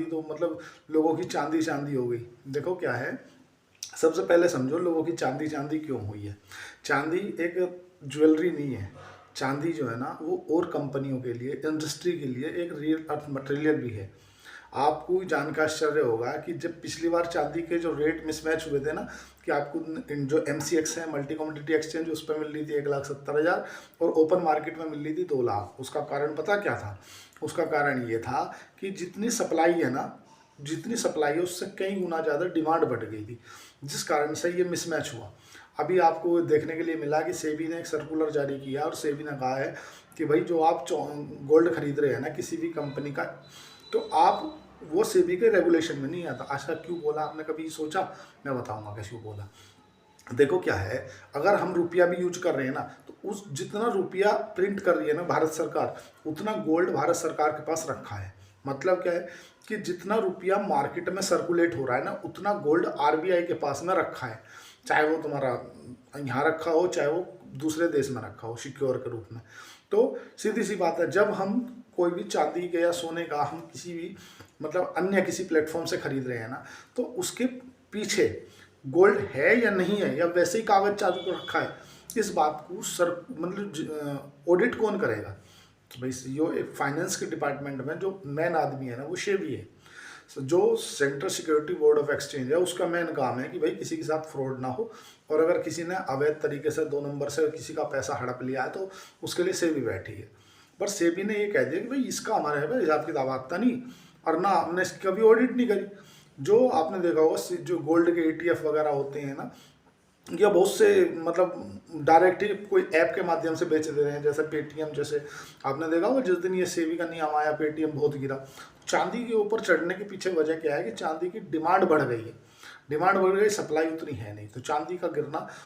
तो मतलब लोगों की चांदी चांदी हो गई। देखो क्या है, सबसे पहले समझो लोगों की चांदी चांदी क्यों हुई है। चांदी एक ज्वेलरी नहीं है। चांदी जो है ना वो और कंपनियों के लिए, इंडस्ट्री के लिए एक रियल अर्थ मटेरियल भी है। आपको जान का आश्चर्य होगा कि जब पिछली बार चांदी के जो रेट मिसमैच हुए थे ना, कि आपको जो MCX है, मल्टी कमोडिटी एक्सचेंज, उस पर मिल रही थी 1,70,000 और ओपन मार्केट में मिल रही थी 2 लाख। उसका कारण पता क्या था? उसका कारण ये था कि जितनी सप्लाई है ना, जितनी सप्लाई है उससे कई गुना ज़्यादा डिमांड बढ़ गई थी, जिस कारण से ये मिसमैच हुआ। अभी आपको देखने के लिए मिला कि सेबी ने एक सर्कुलर जारी किया और सेबी ने कहा है कि भाई जो आप गोल्ड खरीद रहे हैं ना किसी भी कंपनी का, तो आप वो सेबी के रेगुलेशन में नहीं आता। ऐसा क्यों बोला, आपने कभी सोचा? मैं बताऊंगा कैसे क्यों बोला। देखो क्या है, अगर हम रुपया भी यूज कर रहे हैं ना, तो उस जितना रुपया प्रिंट कर रही है ना भारत सरकार, उतना गोल्ड भारत सरकार के पास रखा है। मतलब क्या है कि जितना रुपया मार्केट में सर्कुलेट हो रहा है ना, उतना गोल्ड RBI के पास में रखा है। चाहे वो तुम्हारा यहाँ रखा हो, चाहे वो दूसरे देश में रखा हो सिक्योर के रूप में। तो सीधी सी बात है, जब हम कोई भी चांदी के या सोने का हम किसी भी मतलब अन्य किसी प्लेटफॉर्म से खरीद रहे हैं ना, तो उसके पीछे गोल्ड है या नहीं है, या वैसे ही कागज चालू को रखा है, इस बात को सर मतलब ऑडिट कौन करेगा? तो भाई जो एक फाइनेंस के डिपार्टमेंट में जो मेन आदमी है ना, वो सेबी है। जो central security board of exchange है, उसका मेन काम है कि भाई किसी के साथ फ्रॉड ना हो, और अगर किसी ने अवैध तरीके से 2 नंबर से किसी का पैसा हड़प लिया है तो उसके लिए सेबी बैठी है। पर सेबी ने ये कह दिया कि भाई इसका हमारे है हिसाब किताब आता नहीं, और ना हमने इसकी कभी ऑडिट नहीं करी। जो आपने देखा होगा जो गोल्ड के ETF वगैरह होते हैं ना, या बहुत से मतलब डायरेक्ट ही कोई ऐप के माध्यम से बेच दे रहे हैं, जैसे पेटीएम। जैसे आपने देखा होगा जिस दिन ये सेबी का नियम आया, पेटीएम बहुत गिरा। चांदी के ऊपर चढ़ने के पीछे वजह क्या है कि चांदी की डिमांड बढ़ गई है। डिमांड बढ़ गई, सप्लाई उतनी है नहीं, तो चांदी का गिरना